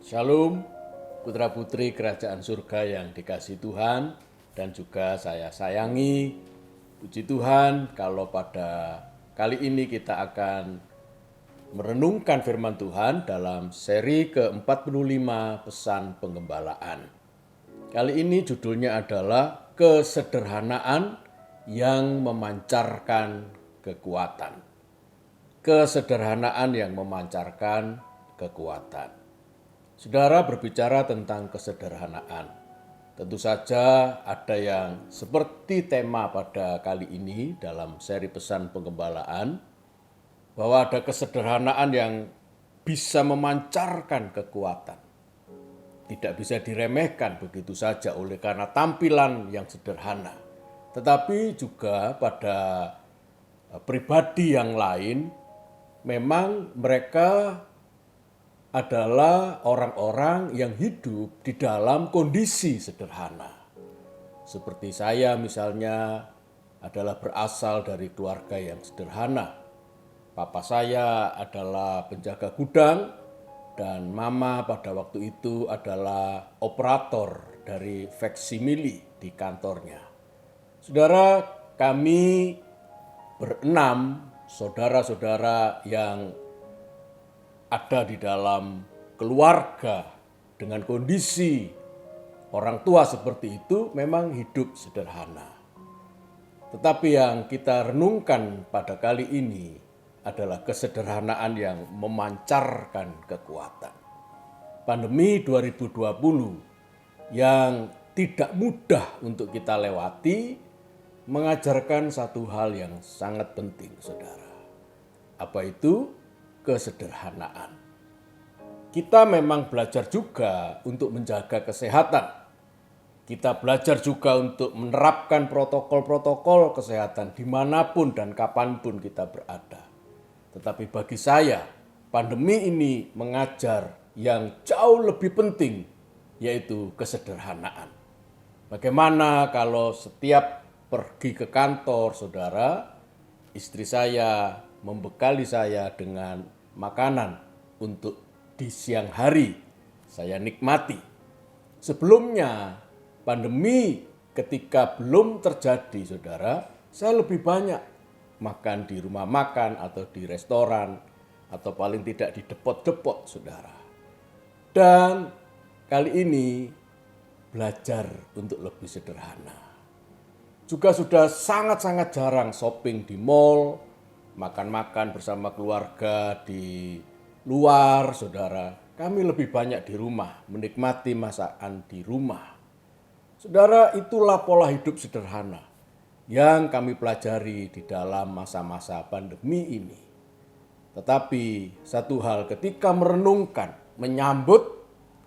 Shalom, putra-putri kerajaan surga yang dikasihi Tuhan dan juga saya sayangi. Puji Tuhan kalau pada kali ini kita akan merenungkan firman Tuhan dalam seri ke-45 Pesan Penggembalaan. Kali ini judulnya adalah Kesederhanaan yang Memancarkan Kekuatan. Kesederhanaan yang memancarkan kekuatan. Saudara berbicara tentang kesederhanaan. Tentu saja ada yang seperti tema pada kali ini dalam seri pesan penggembalaan, bahwa ada kesederhanaan yang bisa memancarkan kekuatan. Tidak bisa diremehkan begitu saja oleh karena tampilan yang sederhana. Tetapi juga pada pribadi yang lain, memang mereka adalah orang-orang yang hidup di dalam kondisi sederhana. Seperti saya misalnya adalah berasal dari keluarga yang sederhana. Papa saya adalah penjaga gudang dan mama pada waktu itu adalah operator dari faksimili di kantornya. Saudara, kami berenam saudara-saudara yang ada di dalam keluarga dengan kondisi orang tua seperti itu memang hidup sederhana. Tetapi yang kita renungkan pada kali ini adalah kesederhanaan yang memancarkan kekuatan. Pandemi 2020 yang tidak mudah untuk kita lewati mengajarkan satu hal yang sangat penting, saudara. Apa itu? Kesederhanaan. Kita memang belajar juga untuk menjaga kesehatan. Kita belajar juga untuk menerapkan protokol-protokol kesehatan dimanapun dan kapanpun kita berada. Tetapi bagi saya, pandemi ini mengajar yang jauh lebih penting, yaitu kesederhanaan. Bagaimana kalau setiap pergi ke kantor, saudara, istri saya membekali saya dengan makanan untuk di siang hari saya nikmati. Sebelumnya pandemi ketika belum terjadi, saudara, saya lebih banyak makan di rumah makan atau di restoran atau paling tidak di depot-depot, saudara. Dan kali ini belajar untuk lebih sederhana. Juga sudah sangat-sangat jarang shopping di mall, makan-makan bersama keluarga di luar, saudara. Kami lebih banyak di rumah, menikmati masakan di rumah. Saudara, itulah pola hidup sederhana yang kami pelajari di dalam masa-masa pandemi ini. Tetapi satu hal, ketika merenungkan, menyambut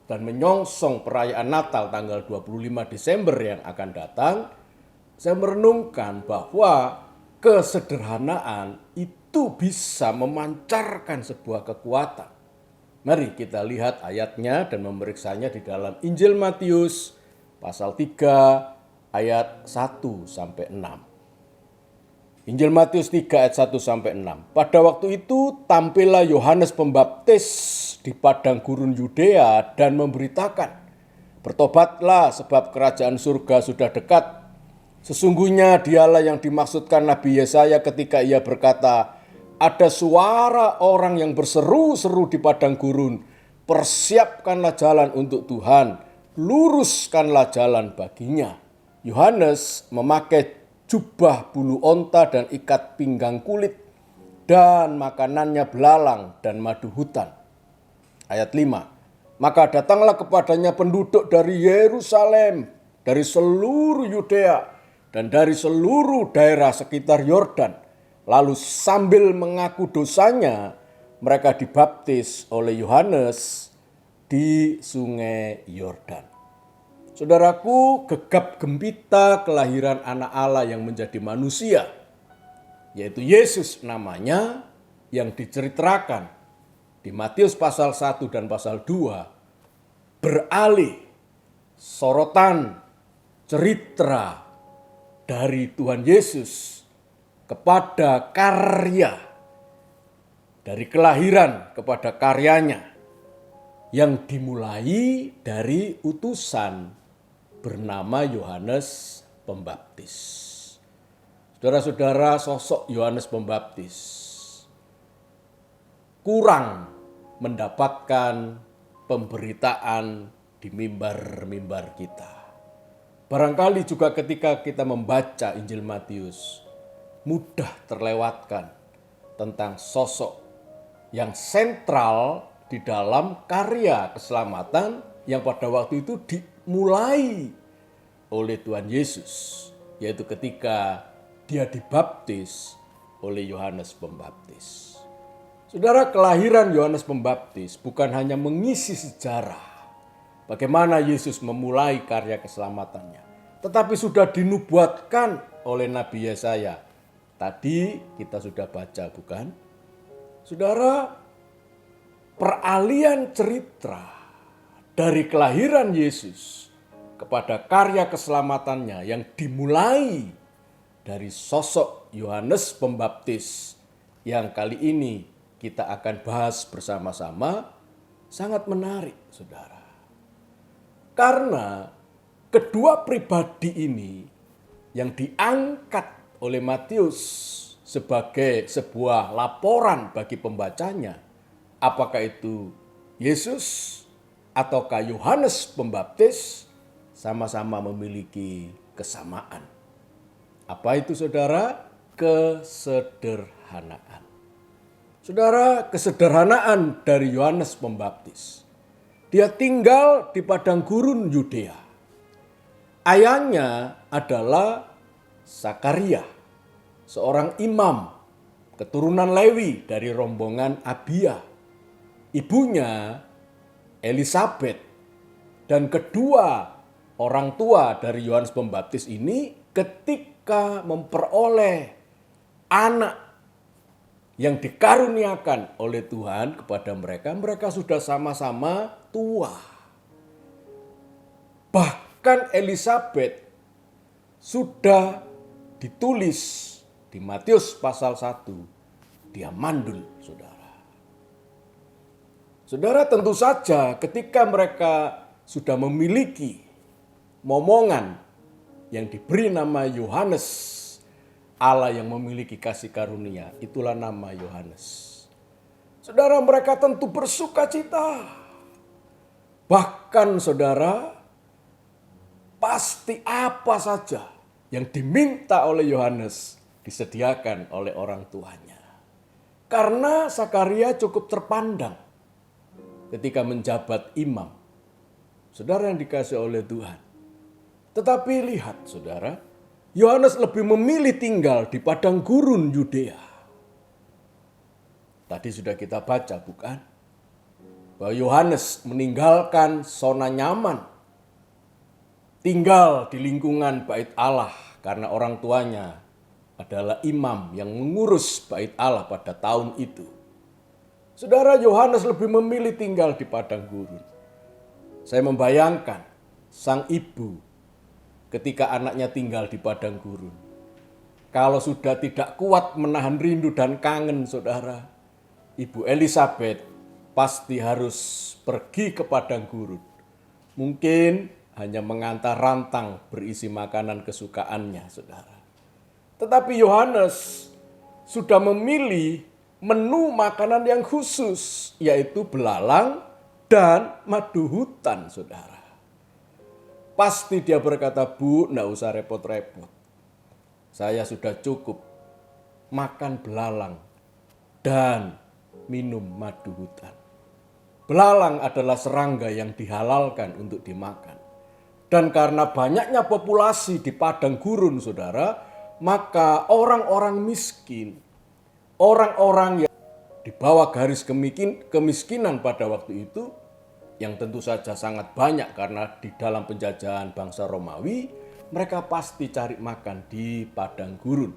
dan menyongsong perayaan Natal tanggal 25 Desember yang akan datang, saya merenungkan bahwa kesederhanaan itu bisa memancarkan sebuah kekuatan. Mari kita lihat ayatnya dan memeriksanya di dalam Injil Matius pasal 3 ayat 1 sampai 6. Injil Matius 3 ayat 1 sampai 6. Pada waktu itu tampillah Yohanes Pembaptis di padang gurun Yudea dan memberitakan, "Bertobatlah sebab kerajaan surga sudah dekat. Sesungguhnya dialah yang dimaksudkan Nabi Yesaya ketika ia berkata, ada suara orang yang berseru-seru di padang gurun, persiapkanlah jalan untuk Tuhan, luruskanlah jalan baginya." Yohanes memakai jubah bulu onta dan ikat pinggang kulit, dan makanannya belalang dan madu hutan. Ayat 5. Maka datanglah kepadanya penduduk dari Yerusalem, dari seluruh Yudea, dan dari seluruh daerah sekitar Yordan. Lalu sambil mengaku dosanya, mereka dibaptis oleh Yohanes di sungai Yordan. Saudaraku, gegap gempita kelahiran anak Allah yang menjadi manusia, yaitu Yesus namanya, yang diceritakan di Matius pasal 1 dan pasal 2, beralih sorotan cerita dari Tuhan Yesus kepada karya, dari kelahiran kepada karyanya. yang dimulai dari utusan bernama Yohanes Pembaptis. Saudara-saudara, sosok Yohanes Pembaptis kurang mendapatkan pemberitaan di mimbar-mimbar kita. Barangkali juga ketika kita membaca Injil Matius, mudah terlewatkan tentang sosok yang sentral di dalam karya keselamatan yang pada waktu itu dimulai oleh Tuhan Yesus, yaitu ketika dia dibaptis oleh Yohanes Pembaptis. Saudara, kelahiran Yohanes Pembaptis bukan hanya mengisi sejarah bagaimana Yesus memulai karya keselamatannya, tetapi sudah dinubuatkan oleh Nabi Yesaya. Tadi kita sudah baca, bukan? Saudara, peralihan cerita dari kelahiran Yesus kepada karya keselamatannya yang dimulai dari sosok Yohanes Pembaptis yang kali ini kita akan bahas bersama-sama sangat menarik, saudara. Karena kedua pribadi ini yang diangkat oleh Matius sebagai sebuah laporan bagi pembacanya, apakah itu Yesus ataukah Yohanes Pembaptis, sama-sama memiliki kesamaan. Apa itu, saudara? Kesederhanaan. Saudara, kesederhanaan dari Yohanes Pembaptis. Dia tinggal di padang gurun Yudea. Ayahnya adalah Sakaria, seorang imam keturunan Lewi dari rombongan Abia. Ibunya Elisabet, dan kedua orang tua dari Yohanes Pembaptis ini ketika memperoleh anak yang dikaruniakan oleh Tuhan kepada mereka, mereka sudah sama-sama tua. Bahkan Elisabet sudah ditulis di Matius pasal 1, dia mandul, saudara. Saudara, tentu saja ketika mereka sudah memiliki momongan yang diberi nama Yohanes, Allah yang memiliki kasih karunia, itulah nama Yohanes. Saudara, mereka tentu bersuka cita. Bahkan saudara, pasti apa saja yang diminta oleh Yohanes disediakan oleh orang tuanya. Karena Sakaria cukup terpandang ketika menjabat imam. Saudara yang dikasihi oleh Tuhan. Tetapi lihat, saudara, Yohanes lebih memilih tinggal di padang gurun Yudea. Tadi sudah kita baca, bukan? Bahwa Yohanes meninggalkan zona nyaman, tinggal di lingkungan bait Allah karena orang tuanya adalah imam yang mengurus bait Allah pada tahun itu. Saudara, Yohanes lebih memilih tinggal di padang gurun. Saya membayangkan sang ibu ketika anaknya tinggal di padang gurun. Kalau sudah tidak kuat menahan rindu dan kangen, saudara, Ibu Elisabet pasti harus pergi ke padang gurun. Mungkin hanya mengantar rantang berisi makanan kesukaannya, saudara. Tetapi Yohanes sudah memilih menu makanan yang khusus, yaitu belalang dan madu hutan, saudara. Pasti dia berkata, "Bu, enggak usah repot-repot. Saya sudah cukup makan belalang dan minum madu hutan." Belalang adalah serangga yang dihalalkan untuk dimakan. Dan karena banyaknya populasi di padang gurun, saudara, maka orang-orang miskin, orang-orang yang di bawah garis kemiskinan pada waktu itu, yang tentu saja sangat banyak karena di dalam penjajahan bangsa Romawi, mereka pasti cari makan di padang gurun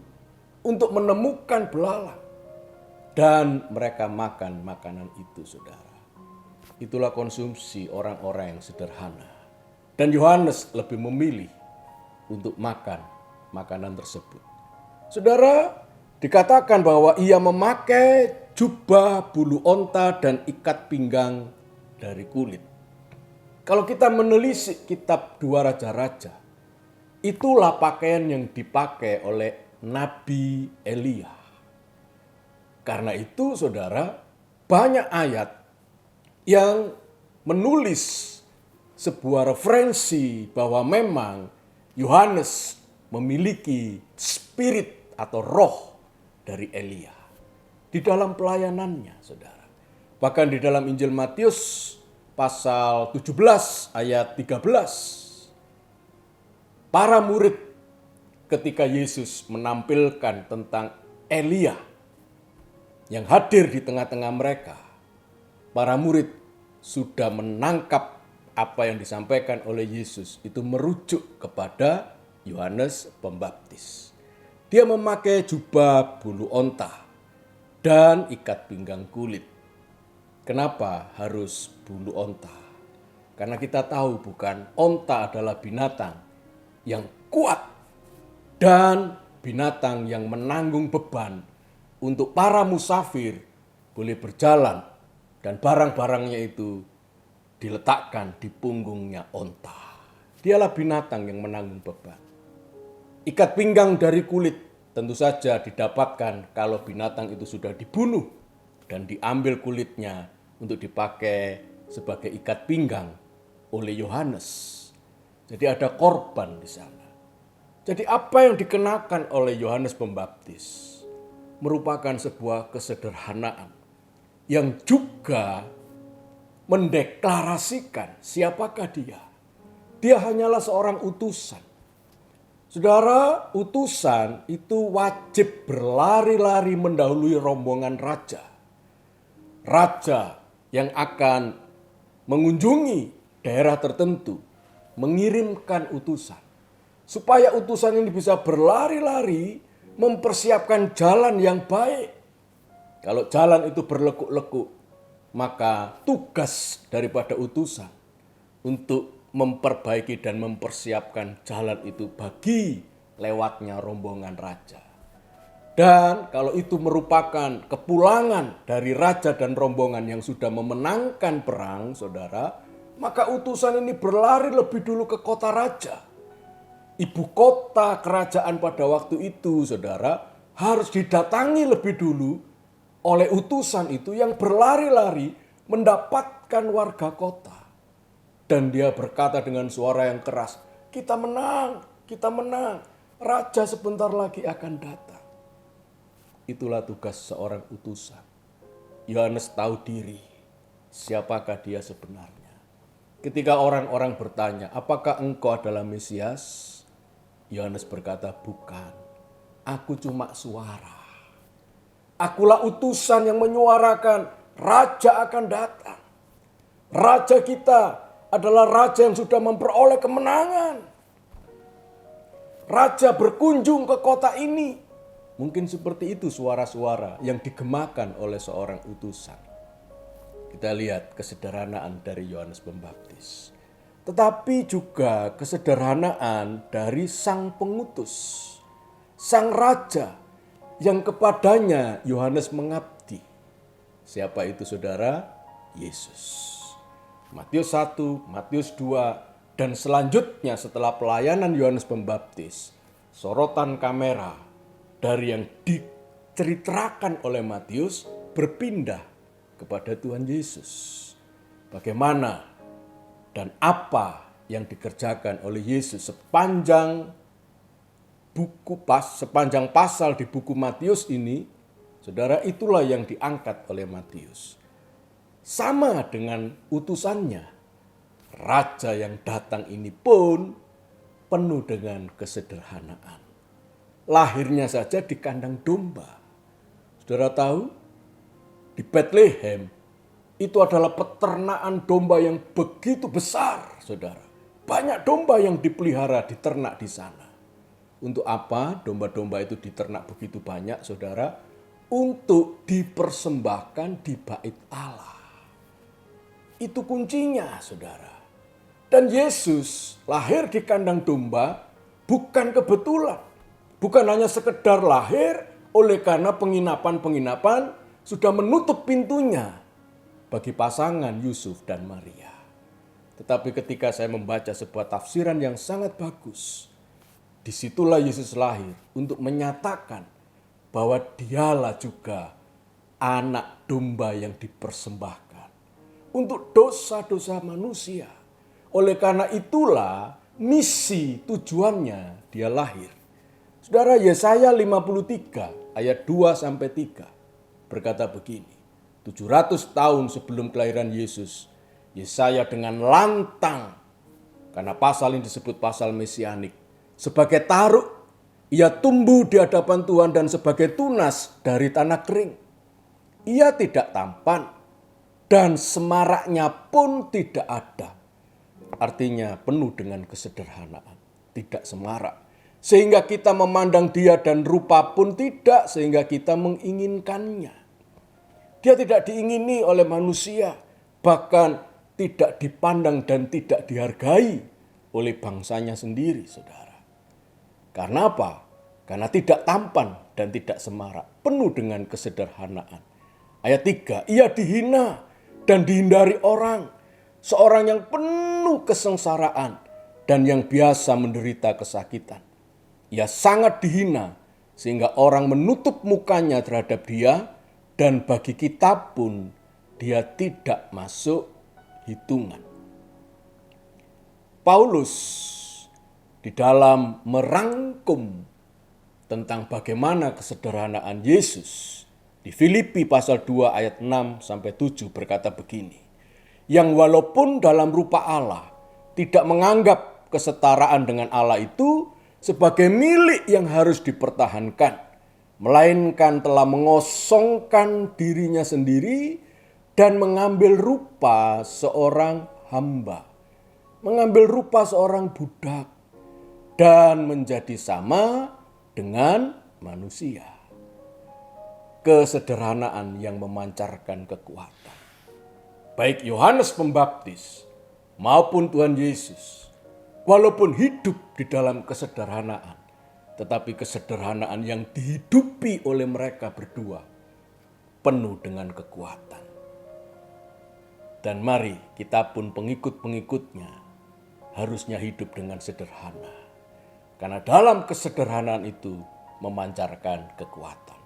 untuk menemukan belalang. Dan mereka makan makanan itu, saudara. Itulah konsumsi orang-orang yang sederhana. Dan Yohanes lebih memilih untuk makan makanan tersebut. Saudara, dikatakan bahwa ia memakai jubah bulu onta dan ikat pinggang dari kulit. Kalau kita menelisik kitab 2 Raja-Raja, itulah pakaian yang dipakai oleh Nabi Elia. Karena itu saudara, banyak ayat yang menulis sebuah referensi bahwa memang Yohanes memiliki spirit atau roh dari Elia di dalam pelayanannya, saudara. Bahkan di dalam Injil Matius pasal 17 ayat 13, para murid ketika Yesus menampilkan tentang Elia yang hadir di tengah-tengah mereka, para murid sudah menangkap apa yang disampaikan oleh Yesus itu merujuk kepada Yohanes Pembaptis. Dia memakai jubah bulu onta dan ikat pinggang kulit. Kenapa harus bulu onta? Karena kita tahu bukan, onta adalah binatang yang kuat dan binatang yang menanggung beban untuk para musafir boleh berjalan dan barang-barangnya itu diletakkan di punggungnya onta. Dialah binatang yang menanggung beban. Ikat pinggang dari kulit tentu saja didapatkan kalau binatang itu sudah dibunuh dan diambil kulitnya untuk dipakai sebagai ikat pinggang oleh Yohanes. Jadi ada korban di sana. Jadi apa yang dikenakan oleh Yohanes Pembaptis merupakan sebuah kesederhanaan yang juga mendeklarasikan siapakah dia. Dia hanyalah seorang utusan. Saudara, utusan itu wajib berlari-lari mendahului rombongan raja. Raja yang akan mengunjungi daerah tertentu, mengirimkan utusan. Supaya utusan ini bisa berlari-lari mempersiapkan jalan yang baik. Kalau jalan itu berlekuk-lekuk, maka tugas daripada utusan untuk memperbaiki dan mempersiapkan jalan itu bagi lewatnya rombongan raja. Dan kalau itu merupakan kepulangan dari raja dan rombongan yang sudah memenangkan perang, saudara, maka utusan ini berlari lebih dulu ke kota raja. Ibu kota kerajaan pada waktu itu, saudara, harus didatangi lebih dulu oleh utusan itu yang berlari-lari mendapatkan warga kota. Dan dia berkata dengan suara yang keras, kita menang, raja sebentar lagi akan datang. Itulah tugas seorang utusan. Yohanes tahu diri, siapakah dia sebenarnya. Ketika orang-orang bertanya, apakah engkau adalah Mesias? Yohanes berkata, bukan, aku cuma suara. Akulah utusan yang menyuarakan raja akan datang. Raja kita adalah raja yang sudah memperoleh kemenangan. Raja berkunjung ke kota ini. Mungkin seperti itu suara-suara yang digemakan oleh seorang utusan. Kita lihat kesederhanaan dari Yohanes Pembaptis. Tetapi juga kesederhanaan dari sang pengutus, sang raja yang kepadanya Yohanes mengabdi. Siapa itu saudara? Yesus. Matius 1, Matius 2, dan selanjutnya setelah pelayanan Yohanes Pembaptis, sorotan kamera dari yang diceritakan oleh Matius berpindah kepada Tuhan Yesus. Bagaimana dan apa yang dikerjakan oleh Yesus sepanjang pasal di buku Matius ini, saudara, itulah yang diangkat oleh Matius. Sama dengan utusannya, raja yang datang ini pun penuh dengan kesederhanaan. Lahirnya saja di kandang domba. Saudara tahu, di Bethlehem itu adalah peternakan domba yang begitu besar, saudara. Banyak domba yang dipelihara, diternak di sana. Untuk apa domba-domba itu diternak begitu banyak, saudara? Untuk dipersembahkan di bait Allah. Itu kuncinya, saudara. Dan Yesus lahir di kandang domba bukan kebetulan. Bukan hanya sekedar lahir oleh karena penginapan-penginapan sudah menutup pintunya bagi pasangan Yusuf dan Maria. Tetapi ketika saya membaca sebuah tafsiran yang sangat bagus, disitulah Yesus lahir untuk menyatakan bahwa dialah juga anak domba yang dipersembahkan untuk dosa-dosa manusia. Oleh karena itulah misi tujuannya dia lahir. Saudara, Yesaya 53 ayat 2-3 berkata begini. 700 tahun sebelum kelahiran Yesus, Yesaya dengan lantang, karena pasal ini disebut pasal mesianik, sebagai taruk, ia tumbuh di hadapan Tuhan dan sebagai tunas dari tanah kering. Ia tidak tampan dan semaraknya pun tidak ada. Artinya penuh dengan kesederhanaan, tidak semarak. Sehingga kita memandang dia dan rupa pun tidak, sehingga kita menginginkannya. Dia tidak diingini oleh manusia, bahkan tidak dipandang dan tidak dihargai oleh bangsanya sendiri, saudara. Karena apa? Karena tidak tampan dan tidak semarak, penuh dengan kesederhanaan. Ayat 3, ia dihina dan dihindari orang, seorang yang penuh kesengsaraan dan yang biasa menderita kesakitan. Ia sangat dihina sehingga orang menutup mukanya terhadap dia, dan bagi kita pun dia tidak masuk hitungan. Paulus di dalam merangkum tentang bagaimana kesederhanaan Yesus di Filipi pasal 2 ayat 6-7 berkata begini. Yang walaupun dalam rupa Allah tidak menganggap kesetaraan dengan Allah itu sebagai milik yang harus dipertahankan, melainkan telah mengosongkan dirinya sendiri dan mengambil rupa seorang hamba, mengambil rupa seorang budak, dan menjadi sama dengan manusia. Kesederhanaan yang memancarkan kekuatan. Baik Yohanes Pembaptis maupun Tuhan Yesus, walaupun hidup di dalam kesederhanaan, tetapi kesederhanaan yang dihidupi oleh mereka berdua penuh dengan kekuatan. Dan mari kita pun pengikut-pengikutnya harusnya hidup dengan sederhana. Karena dalam kesederhanaan itu memancarkan kekuatan.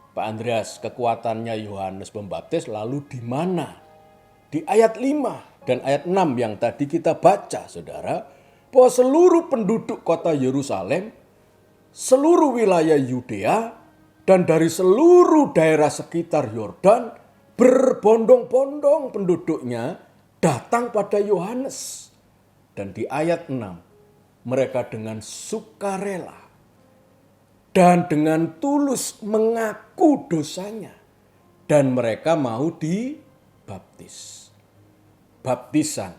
Pak Andreas, kekuatannya Yohanes Pembaptis lalu di mana? Di ayat 5 dan ayat 6 yang tadi kita baca, saudara, bahwa seluruh penduduk kota Yerusalem, seluruh wilayah Yudea, dan dari seluruh daerah sekitar Yordan, berbondong-bondong penduduknya datang pada Yohanes. Dan di ayat 6, mereka dengan sukarela dan dengan tulus mengaku dosanya. Dan mereka mau dibaptis. Baptisan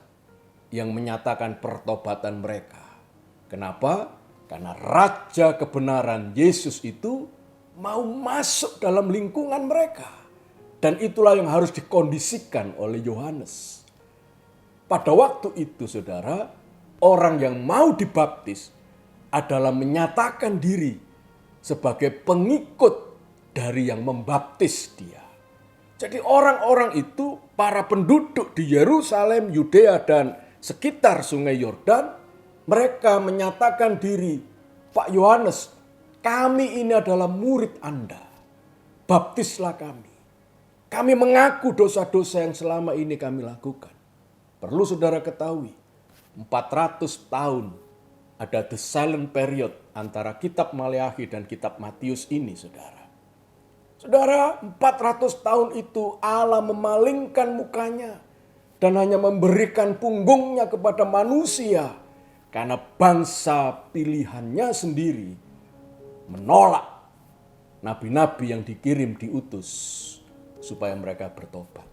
yang menyatakan pertobatan mereka. Kenapa? Karena Raja kebenaran Yesus itu mau masuk dalam lingkungan mereka. Dan itulah yang harus dikondisikan oleh Yohanes. Pada waktu itu, saudara, orang yang mau dibaptis adalah menyatakan diri sebagai pengikut dari yang membaptis dia. Jadi orang-orang itu, para penduduk di Yerusalem, Yudea, dan sekitar sungai Yordan, mereka menyatakan diri, Pak Yohanes, kami ini adalah murid Anda. Baptislah kami. Kami mengaku dosa-dosa yang selama ini kami lakukan. Perlu saudara ketahui, 400 tahun ada the silent period antara kitab Maleakhi dan kitab Matius ini, saudara. Saudara, 400 tahun itu Allah memalingkan mukanya dan hanya memberikan punggungnya kepada manusia karena bangsa pilihannya sendiri menolak nabi-nabi yang dikirim diutus supaya mereka bertobat.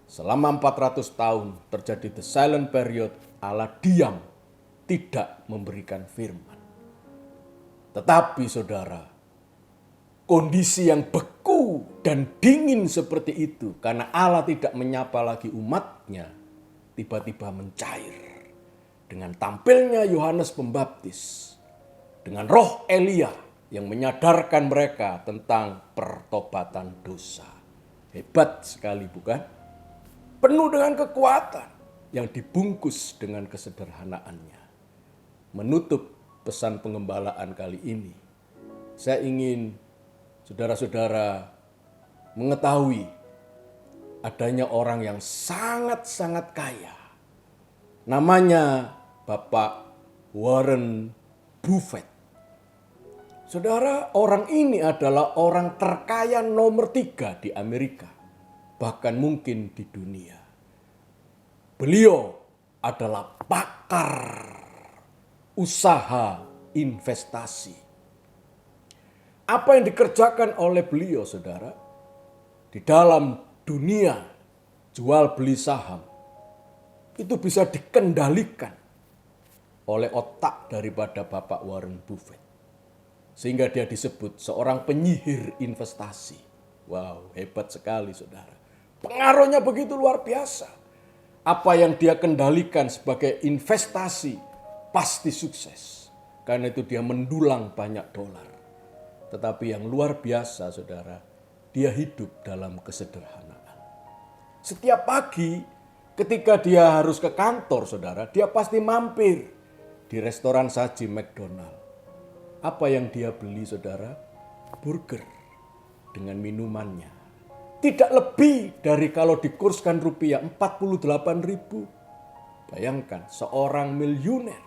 Selama 400 tahun terjadi the silent period, Allah diam, tidak memberikan firman. Tetapi saudara, kondisi yang beku dan dingin seperti itu karena Allah tidak menyapa lagi umatnya, tiba-tiba mencair. Dengan tampilnya Yohanes Pembaptis, dengan roh Elia yang menyadarkan mereka tentang pertobatan dosa. Hebat sekali, bukan? penuh dengan kekuatan yang dibungkus dengan kesederhanaannya. Menutup pesan pengembalaan kali ini, saya ingin saudara-saudara mengetahui adanya orang yang sangat-sangat kaya. Namanya Bapak Warren Buffett. Saudara, orang ini adalah orang terkaya nomor 3 di Amerika, bahkan mungkin di dunia. Beliau adalah pakar usaha investasi. Apa yang dikerjakan oleh beliau, saudara, di dalam dunia jual beli saham, itu bisa dikendalikan oleh otak daripada Bapak Warren Buffett. Sehingga dia disebut seorang penyihir investasi. Wow, hebat sekali saudara. Pengaruhnya begitu luar biasa. Apa yang dia kendalikan sebagai investasi pasti sukses. Karena itu dia mendulang banyak dolar. Tetapi yang luar biasa saudara, dia hidup dalam kesederhanaan. Setiap pagi ketika dia harus ke kantor saudara, dia pasti mampir di restoran saji McDonald. Apa yang dia beli saudara? Burger dengan minumannya. Tidak lebih dari kalau dikurskan rupiah 48.000. Bayangkan seorang miliuner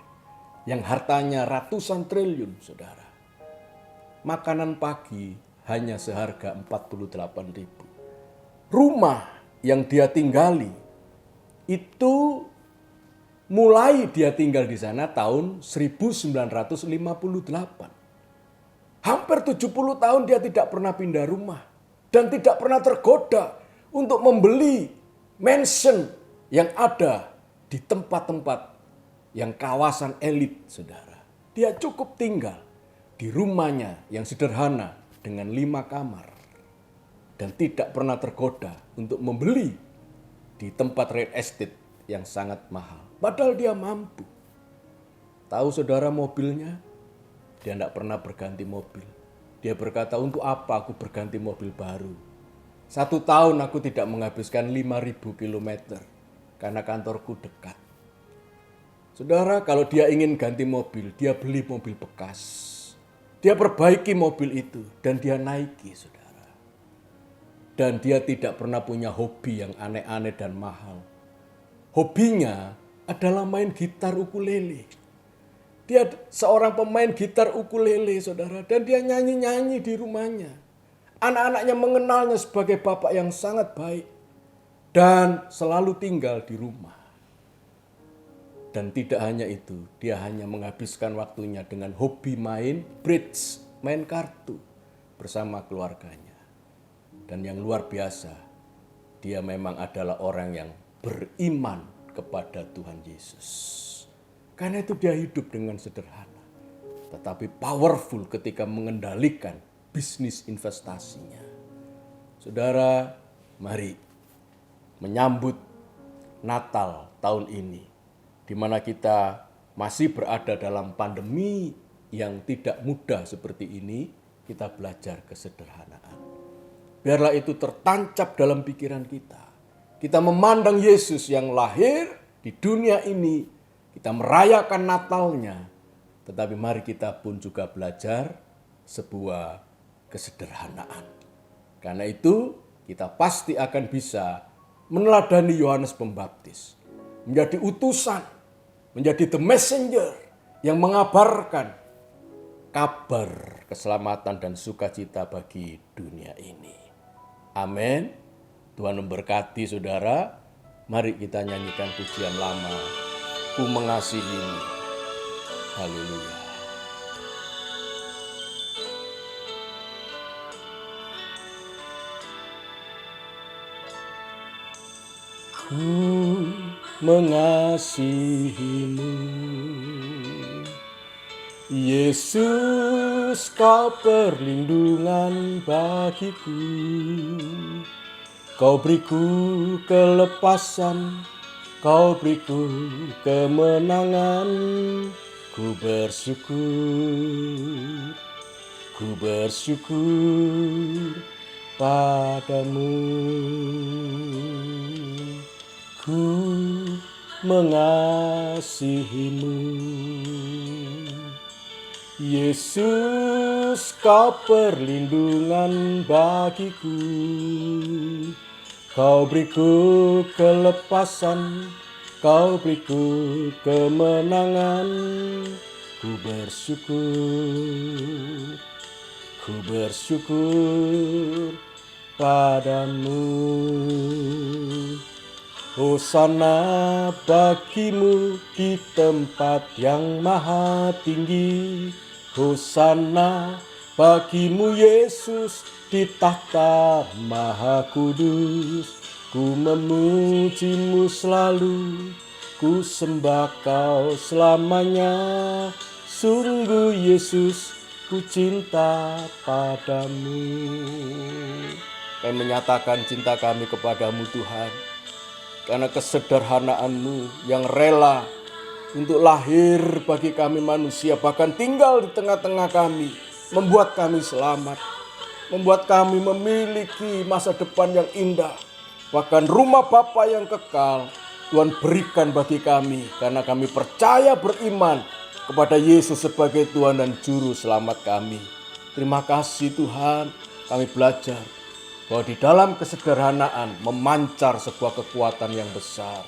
yang hartanya ratusan triliun saudara. Makanan pagi hanya seharga 48.000. Rumah yang dia tinggali itu mulai dia tinggal di sana tahun 1958. Hampir 70 tahun dia tidak pernah pindah rumah. Dan tidak pernah tergoda untuk membeli mansion yang ada di tempat-tempat yang kawasan elit, saudara. Dia cukup tinggal di rumahnya yang sederhana dengan 5 kamar. Dan tidak pernah tergoda untuk membeli di tempat real estate yang sangat mahal. Padahal dia mampu. Tahu saudara mobilnya? Dia tidak pernah berganti mobil. Dia berkata, untuk apa aku berganti mobil baru? 1 tahun aku tidak menghabiskan 5.000 kilometer. Karena kantorku dekat. Saudara, kalau dia ingin ganti mobil, dia beli mobil bekas. Dia perbaiki mobil itu dan dia naiki, saudara. Dan dia tidak pernah punya hobi yang aneh-aneh dan mahal. Hobinya adalah main gitar ukulele. Dia seorang pemain gitar ukulele, saudara. Dan dia nyanyi-nyanyi di rumahnya. Anak-anaknya mengenalnya sebagai bapak yang sangat baik. Dan selalu tinggal di rumah. Dan tidak hanya itu, dia hanya menghabiskan waktunya dengan hobi main bridge, main kartu bersama keluarganya. Dan yang luar biasa, dia memang adalah orang yang beriman kepada Tuhan Yesus. Karena itu dia hidup dengan sederhana. Tetapi powerful ketika mengendalikan bisnis investasinya. Saudara, mari menyambut Natal tahun ini. Di mana kita masih berada dalam pandemi yang tidak mudah seperti ini. Kita belajar kesederhanaan. Biarlah itu tertancap dalam pikiran kita. Kita memandang Yesus yang lahir di dunia ini. Kita merayakan Natalnya. Tetapi mari kita pun juga belajar sebuah kesederhanaan. Karena itu kita pasti akan bisa meneladani Yohanes Pembaptis. Menjadi utusan, menjadi the messenger yang mengabarkan kabar keselamatan dan sukacita bagi dunia ini. Amin. Tuhan memberkati saudara. Mari kita nyanyikan pujian lama. Ku mengasihimu. Haleluya. Ku mengasihimu. Yesus, kau perlindungan bagiku. Kau beriku kelepasan, kau beriku kemenangan. Ku bersyukur padamu. Ku mengasihimu. Yesus, kau perlindungan bagiku. Kau beriku kelepasan, kau beriku kemenangan. Ku bersyukur padamu. Hosana bagimu di tempat yang maha tinggi. Hosana bagimu Yesus di tahta maha kudus. Ku memujimu selalu, ku sembah kau selamanya. Sungguh Yesus, ku cinta padamu. Kami menyatakan cinta kami kepadamu Tuhan, karena kesederhanaanmu yang rela untuk lahir bagi kami manusia, bahkan tinggal di tengah-tengah kami, membuat kami selamat, membuat kami memiliki masa depan yang indah. Bahkan rumah Bapa yang kekal Tuhan berikan bagi kami, karena kami percaya beriman kepada Yesus sebagai Tuhan dan Juru Selamat kami. Terima kasih Tuhan, kami belajar bahwa di dalam kesederhanaan memancar sebuah kekuatan yang besar.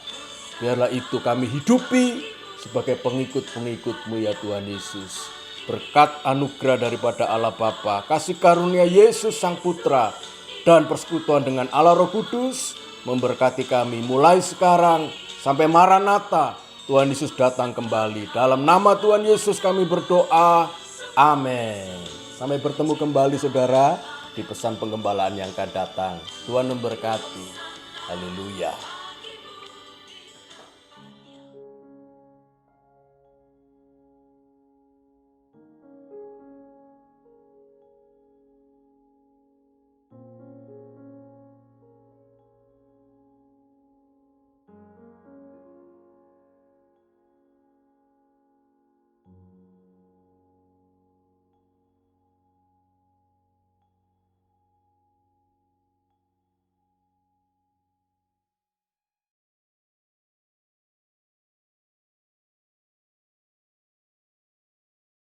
Biarlah itu kami hidupi sebagai pengikut-pengikut-Mu ya Tuhan Yesus. Berkat anugerah daripada Allah Bapa, kasih karunia Yesus Sang Putra, dan persekutuan dengan Allah Roh Kudus memberkati kami mulai sekarang sampai Maranatha, Tuhan Yesus datang kembali. Dalam nama Tuhan Yesus kami berdoa, amin. Sampai bertemu kembali saudara di pesan penggembalaan yang akan datang. Tuhan memberkati. Haleluya.